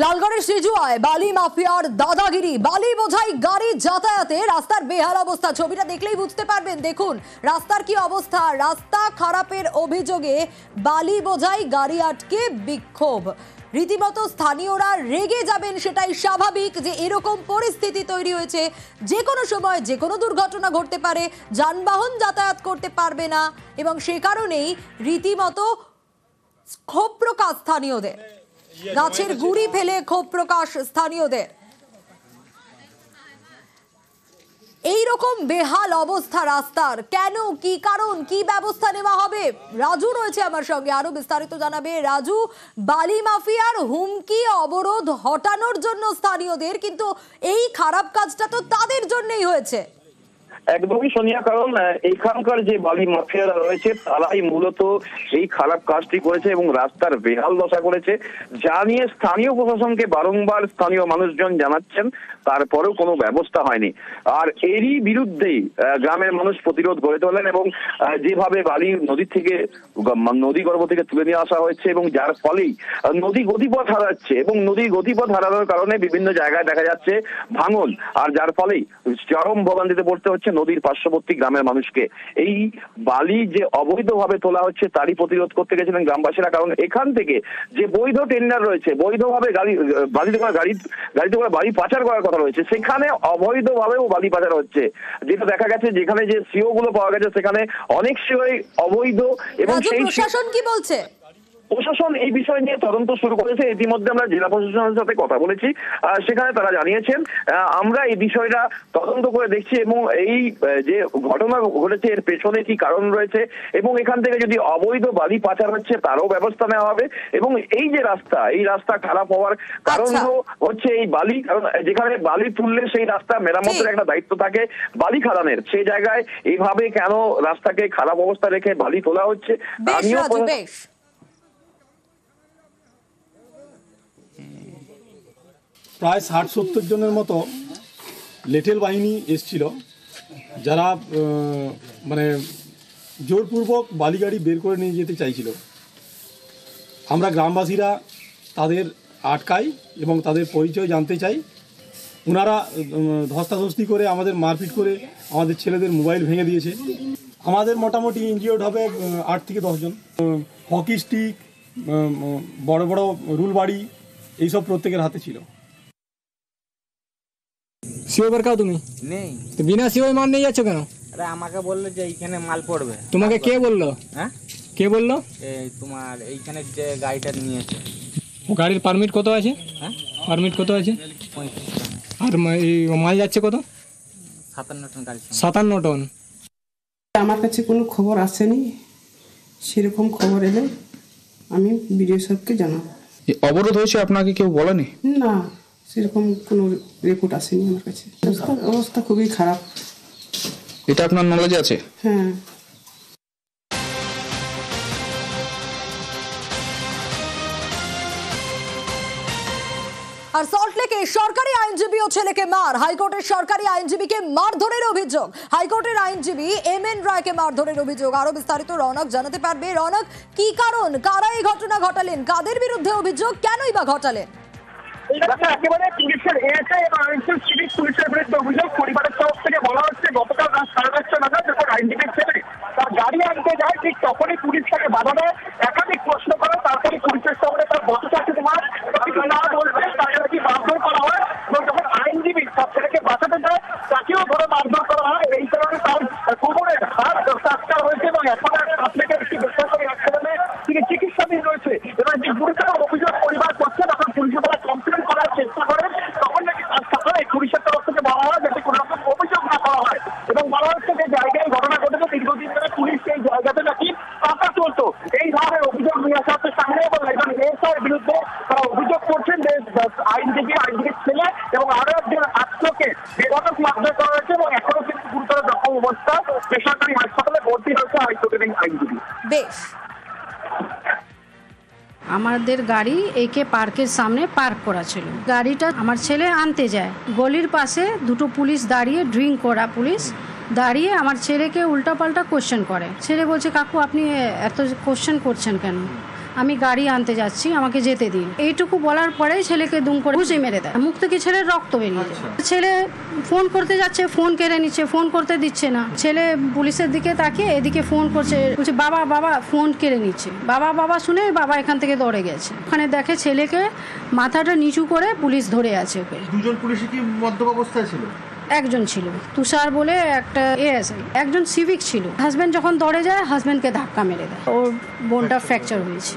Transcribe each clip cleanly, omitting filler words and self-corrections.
লালগড়ের সিজুয়ায় বালি মাফিয়ার দাদাগিরি, বালি বোঝাই গাড়ি যাতায়াতে রাস্তার বেহাল অবস্থা। ছবিটা দেখলেই বুঝতে পারবেন। দেখুন রাস্তার কি অবস্থা। রাস্তা খারাপের অভিযোগে বালি বোঝাই গাড়ি আটকে বিক্ষোভ। রীতিমতো স্থানীয়রা রেগে যাবেন, সেটাই স্বাভাবিক যে এরকম পরিস্থিতি তৈরি হয়েছে। যে কোনো সময় যে কোনো দুর্ঘটনা ঘটতে পারে, যানবাহন যাতায়াত করতে পারবে না, এবং সে কারণেই রীতিমতো ক্ষোভ প্রকাশ স্থানীয়দের। গাছের গুড়ি ফেলে ক্ষোভ প্রকাশ স্থানীয়দের। এইরকম বেহাল অবস্থা রাস্তার, কেন, কি কারণ, কি ব্যবস্থা নেওয়া হবে? রাজু রয়েছে আমার সঙ্গে, আরো বিস্তারিত জানাবে। রাজু, বালি মাফিয়ার হুমকি অবরোধ হটানোর জন্য স্থানীয়দের, কিন্তু এই খারাপ কাজটা তো তাদের জন্যই হয়েছে। একদমই সোনিয়া, কারণ এইখানকার যে বালি মাফিয়ারা রয়েছে তারাই মূলত এই খারাপ কাজটি করেছে এবং রাস্তার বেহাল দশা করেছে, যা নিয়ে স্থানীয় প্রশাসনকে বারংবার স্থানীয় মানুষজন জানাচ্ছেন, তারপরেও কোনো ব্যবস্থা হয়নি। আর এরই বিরুদ্ধেই গ্রামের মানুষ প্রতিরোধ গড়ে তোলেন এবং যেভাবে বালি নদী গর্ভ থেকে তুলে নিয়ে আসা হয়েছে এবং যার ফলেই নদী গতিপথ হারাচ্ছে, এবং নদীর গতিপথ হারানোর কারণে বিভিন্ন জায়গায় দেখা যাচ্ছে ভাঙন, আর যার ফলেই চরম ভোগান্তিতে পড়তে হচ্ছে নদীর পার্শ্ববর্তী গ্রামের মানুষকে। এই বালি যে অবৈধভাবে তোলা হচ্ছে তারই প্রতিরোধ করতে গেছিলেন গ্রামবাসীরা, কারণ এখান থেকে যে বৈধ টেন্ডার রয়েছে, বৈধভাবে গাড়িতে করে বালি পাচার করার কথা রয়েছে, সেখানে অবৈধভাবেও বালি পাচার হচ্ছে। যেটা দেখা গেছে যেখানে যে সিও গুলো পাওয়া গেছে সেখানে অনেক সিওই অবৈধ, এবং সেই প্রশাসন কি বলছে? প্রশাসন এই বিষয় নিয়ে তদন্ত শুরু করেছে। ইতিমধ্যে আমরা জেলা প্রশাসনের সাথে কথা বলেছি, সেখানে তারা জানিয়েছেন আমরা এই বিষয়টা তদন্ত করে দেখছি এবং এই যে ঘটনা ঘটেছে এর পেছনে কি কারণ রয়েছে, এবং এখান থেকে যদি অবৈধ বালি পাচার হচ্ছে তারও ব্যবস্থা নেওয়া হবে। এবং এই যে এই রাস্তা খারাপ হওয়ার কারণ হচ্ছে এই বালি, কারণ যেখানে বালি তুললে সেই রাস্তা মেরামতের একটা দায়িত্ব থাকে বালি খাদানের, সেই জায়গায় এইভাবে কেন রাস্তাকে খারাপ অবস্থা রেখে বালি তোলা হচ্ছে তা নিয়েও। প্রায় 60-70 জনের মতো লেটেল বাহিনী এসছিল, যারা মানে জোরপূর্বক বালিগাড়ি বের করে নিয়ে যেতে চাইছিল। আমরা গ্রামবাসীরা তাদের আটকাই এবং তাদের পরিচয় জানতে চাই। ওনারা ধস্তাধস্তি করে, আমাদের মারপিট করে আমাদের ছেলেদের মোবাইল ভেঙে দিয়েছে। আমাদের মোটামুটি ইনজিওর্ড হবে 8 থেকে 10 জন। হকি স্টিক, বড় বড় রুল বাড়ি, এইসব প্রত্যেকের হাতে ছিল। সিও বের কাও তুমি নেই তো বিনা সিও মাল নিয়ে যাচ্ছ কেন? আরে আমাকে বললো যে এইখানে মাল পড়বে। তোমাকে কে বললো? হ্যাঁ, কে বললো? এই তোমার এইখানে যে গাড়িটা নিয়েছে। ও গাড়ির পারমিট কত আছে? হ্যাঁ, পারমিট কত আছে? 35 আর এই মাল যাচ্ছে কত? 57 টন গাড়ি। 57 টন। আমার কাছে কোনো খবর আসেনি, সেরকম খবর এলে আমি বিডিও সাহেবকে জানাবো। অবরোধ হয়েছে আপনাকে কেউ বলেনি? না, সেরকম কোনো রিপোর্ট আসেনি আমার কাছে। অবস্থা খুবই খারাপ। এটা আপনার নলেজে আছে? হ্যাঁ। আর সল্টলেকে সরকারি আইনজীবী ও ছেলেকে মার, হাইকোর্টের সরকারি আইনজীবীকে মারধরের অভিযোগ। হাইকোর্টের আইনজীবী এমএন রায়কে মারধরের অভিযোগ। আরো বিস্তারিত রনক জানাতে পারবে। রনক, কি কারণ, কারা এই ঘটনা ঘটালেন, কাদের বিরুদ্ধে অভিযোগ, কেনই বা ঘটালেন? একেবারে পুলিশের এএসআই এবং আইনশৃঙ্খলা সিভিক পুলিশের বিরুদ্ধে অভিযোগ। পরিবারের তরফ থেকে বলা হচ্ছে গতকাল রাত 10:30 নাগাদ যখন আইনজীবীর ছেলে তার গাড়ি আনতে যায়, ঠিক তখনই পুলিশ তাকে বাধা দেয়, একাধিক প্রশ্ন করে, তারপরে পুলিশের সঙ্গে তার বছর তোমার না বলছে তাকে নাকি মারধর করা হয়, এবং যখন আইনজীবী তার ছেলেকে বাঁচাতে যায় তাকেও ধরে মারধর করা হয়। এই কারণে তার কোমরের হাত ফ্র্যাকচার হয়েছে এবং এখন আপনাকে একটি বেসরকারি হাসপাতালে তিনি চিকিৎসাধীন রয়েছে। এবার যে গুরুতর অভিযোগ পরিবার করছে, তখন পুলিশে তারা কমপ্লেন করার চেষ্টা করেন, তখন নাকি তার সাথে পুলিশের তরফ থেকে বলা হয় যাতে কোনো রকম অভিযোগ না করা হয়, এবং বলা হচ্ছে যে জায়গায় ঘটনা ঘটেছে দীর্ঘদিন ধরে পুলিশ এই জায়গাতে নাকি পাকা চলতো। এই ধরনের অভিযোগ নিয়ে আসা হচ্ছে সামনে, এবং একজন এএসআইয়ের বিরুদ্ধে তারা অভিযোগ করছেন যে আইনজীবীর ছেলে এবং আরো একজন আত্মকে বেধড়ক মারধর করা হয়েছে, এবং এখনো কিন্তু গুরুতর জখম অবস্থা, বেসরকারি হাসপাতালে ভর্তি হয়েছে হাইকোর্টের আইনজীবী। বেশ, আমাদের গাড়ি একে পার্কের সামনে পার্ক করা ছিল। গাড়িটা আমার ছেলে আনতে যায়, গলির পাশে দুটো পুলিশ দাঁড়িয়ে, ড্রিঙ্ক করা পুলিশ দাঁড়িয়ে আমার ছেলেকে উল্টাপাল্টা কোশ্চেন করে। ছেলে বলছে, কাকু আপনি এত কোশ্চেন করছেন কেন? আমি গাড়ি আনতে যাচ্ছি, আমাকে যেতে দিন। এইটুকু বলার পরেই ছেলেকে দুম করে ঘুষি মেরে দেয়। মুখ থেকে ছেলের রক্ত বেরিয়ে যায়। ছেলে ফোন করতে যাচ্ছে, ফোন কেড়ে নিচ্ছে, ফোন করতে দিচ্ছে না। ছেলে পুলিশের দিকে তাকিয়ে এদিকে ফোন করছে, বলছে বাবা বাবা, ফোন কেড়ে নিচ্ছে। বাবা বাবা শুনে বাবা এখান থেকে দৌড়ে গেছে। ওখানে দেখে ছেলেকে মাথাটা নিচু করে পুলিশ ধরে আছে। ওকে দুজন পুলিশ কি মদ্যপ অবস্থায় ছিল? একজন ছিল তুষার বলে একটা এএসআই, একজন সিভিক ছিল। হাজব্যান্ড যখন দৌড়ে যায় হাজব্যান্ডকে ধাক্কা মেরে দেয়, ওর বোনটা ফ্র্যাকচার হয়েছে।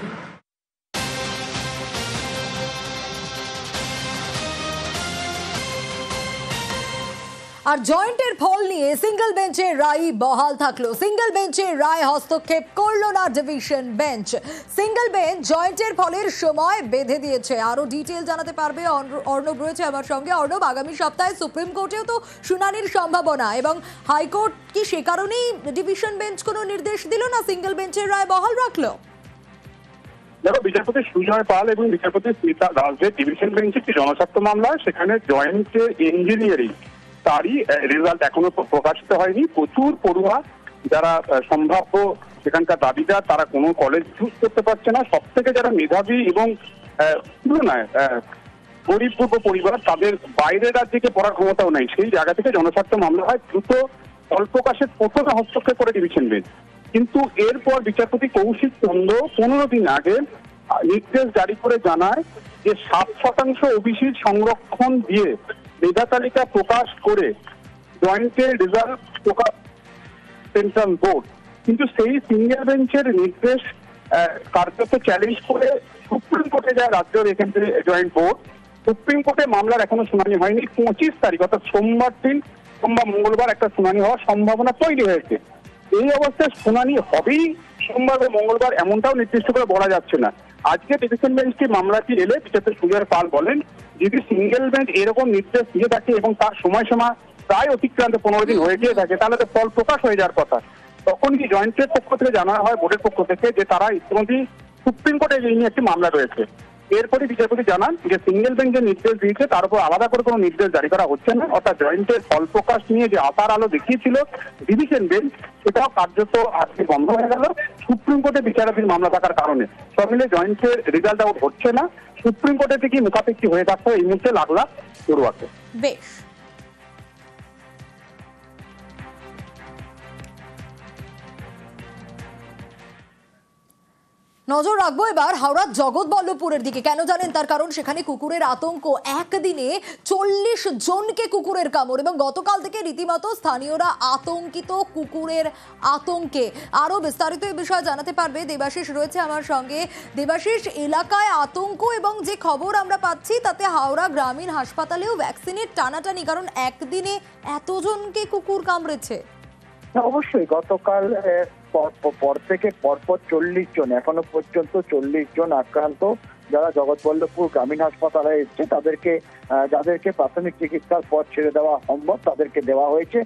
আর জয়েন্টের ফল নিয়ে সিঙ্গেল বেঞ্চের রায় বহাল থাকলো। সিঙ্গেল বেঞ্চের রায় হস্তক্ষেপ করলো না ডিভিশন বেঞ্চ। সিঙ্গেল বেঞ্চ জয়েন্টের ফলের সময় বেঁধে দিয়েছে। আরো ডিটেল জানাতে পারবে অর্ণব রয়েছে আমার সঙ্গে। অর্ণব, আগামী সপ্তাহে সুপ্রিম কোর্টেও তো শুনানির সম্ভাবনা, এবং হাইকোর্ট কি সে কারণেই ডিভিশন বেঞ্চ কোনো নির্দেশ দিল না, সিঙ্গেল বেঞ্চের রায় বহাল রাখলো? দেখো, বিচারপতি সুজয় পাল এবং বিচারপতি স্মিতা দাসের ডিভিশন বেঞ্চে একটি জনস্বার্থ মামলা, সেখানে জয়েন্টের ইঞ্জিনিয়ারিং তারই রেজাল্ট এখনো প্রকাশিত হয়নি। প্রচুর পড়ুয়া যারা সম্ভাব্য সেখানকার দাবিদার, তারা কোনো কলেজ চুজ করতে পারছে না। সব থেকে যারা মেধাবী এবং তুলনায় গরিব পূর্ব পরিবার, তাদের বাইরের রাজ্যে পড়ার ক্ষমতাও নেই। সেই জায়গা থেকে জনস্বার্থ মামলা হয়। দ্রুত ফল প্রকাশের প্রথমে হস্তক্ষেপ করে ডিভিশন বেঞ্চ, কিন্তু এরপর বিচারপতি কৌশিক চন্দ্র 15 দিন আগে নির্দেশ জারি করে জানায় যে 7% ওবিসি সংরক্ষণ দিয়ে মেধা তালিকা প্রকাশ করে জয়েন্টের রেজাল্ট প্রকাশ সেন্ট্রাল বোর্ড, কিন্তু সেই সিঙ্গেল বেঞ্চের নির্দেশ কার্যত চ্যালেঞ্জ করে সুপ্রিম কোর্টে যায় রাজ্যের এখান থেকে জয়েন্ট বোর্ড। সুপ্রিম কোর্টে মামলার এখনো শুনানি হয়নি। 25 তারিখ অর্থাৎ সোমবার দিন, সোমবার মঙ্গলবার একটা শুনানি হওয়ার সম্ভাবনা তৈরি হয়েছে। এই অবস্থায় শুনানি হবেই সোমবার বা মঙ্গলবার, এমনটাও নির্দিষ্ট করে বলা যাচ্ছে না। আজকে ডিভিশন বেঞ্চটি মামলাটি এলে বিচারপতি সুজয় পাল বলেন, যদি সিঙ্গেল বেঞ্চ এরকম নির্দেশ দিয়ে থাকে এবং তার সময়সীমা প্রায় অতিক্রান্ত 15 দিন হয়ে গিয়ে থাকে, তাহলে তো ফল প্রকাশ হয়ে যাওয়ার কথা। তখন কি জয়েন্টের পক্ষ থেকে জানানো হয় বোর্ডের পক্ষ থেকে যে তারা ইতিমধ্যে সুপ্রিম কোর্টে এই নিয়ে একটি মামলা রয়েছে। এরপরে বিচারপতি জানান যে সিঙ্গেল বেঞ্চ যে নির্দেশ দিয়েছে তার উপর আলাদা করে কোনো নির্দেশ জারি করা হচ্ছে না, অর্থাৎ জয়েন্টের ফল প্রকাশ নিয়ে যে আশার আলো দেখিয়েছিল ডিভিশন বেঞ্চ, সেটাও কার্যত আজকে বন্ধ হয়ে গেল সুপ্রিম কোর্টে বিচারাধীন মামলা থাকার কারণে। সব মিলে জয়েন্টের রেজাল্ট আউট হচ্ছে না, সুপ্রিম কোর্টে থেকে মুখাপেক্ষি হয়ে থাকতে এই মুহূর্তে লাগলা পড়ুয়াকে। বেশ, নজর রাখবো এবার হাওড়ার জগৎবল্লভপুরের দিকে। কেন জানেন? তার কারণ সেখানে কুকুরের আতঙ্ক। একদিনে 40 জনকে কুকুরের কামড়, এবং গতকাল থেকে রীতিমতো স্থানীয়রা আতঙ্কিত কুকুরের আতঙ্কে। আরো বিস্তারিত এই বিষয়ে জানাতে পারবে দেবাশিস রয়েছে আমার সঙ্গে। দেবাশিস, এলাকায় আতঙ্ক, এবং যে খবর আমরা পাচ্ছি তাতে হাওড়া গ্রামীণ হাসপাতালেও ভ্যাকসিনের টানাটানি, কারণ একদিনে এতজনকে কুকুর কামড়েছে। অবশ্যই গতকাল পর থেকে পরপর 40 জন, এখনো পর্যন্ত 40 জন আক্রান্ত যারা জগৎবল্লভপুর গ্রামীণ হাসপাতালে এসছে, যাদেরকে প্রাথমিক চিকিৎসার পর ছেড়ে দেওয়া সম্ভব তাদেরকে দেওয়া হয়েছে।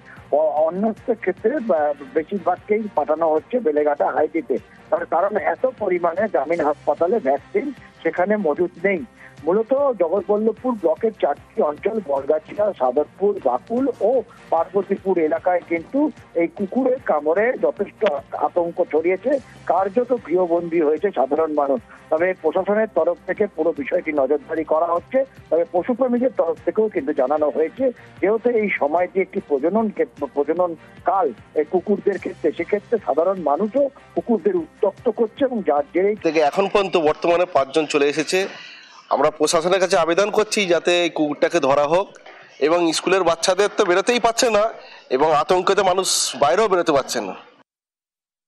অন্য ক্ষেত্রে বেশিরভাগকেই পাঠানো হচ্ছে বেলেঘাটা হাইটিতে, তার কারণ এত পরিমাণে গ্রামীণ হাসপাতালে ভ্যাকসিন সেখানে মজুদ নেই। মূলত জগৎবল্লভপুর ব্লকের 4টি অঞ্চল, বরগাছিয়া, সাদরপুর, বাকুল ও পার্বতীপুর এলাকায় কিন্তু এই কুকুরের কামড়ে যথেষ্ট আতঙ্ক ছড়িয়েছে। কার্যত গৃহবন্দী হয়েছে সাধারণ মানুষ। তবে প্রশাসনের তরফ থেকে পুরো বিষয়টি নজরদারি করা হচ্ছে। তবে পশুপ্রেমীদের তরফ থেকেও কিন্তু জানানো হয়েছে, যেহেতু এই সময়টি একটি প্রজনন কাল এই কুকুরদের ক্ষেত্রে, সেক্ষেত্রে সাধারণ মানুষও কুকুরদের উত্ত্যক্ত করছে, এবং যার জেরেই থেকে এখন পর্যন্ত বর্তমানে 5 জন চলে এসেছে। আমরা প্রশাসনের কাছে আবেদন করছি যাতে এই কুকুরটাকে ধরা হোক, এবং স্কুলের বাচ্চাদের তো বেরোতেই পারছে না, এবং আতঙ্কেতে মানুষ বাইরেও বেরোতে পারছে না।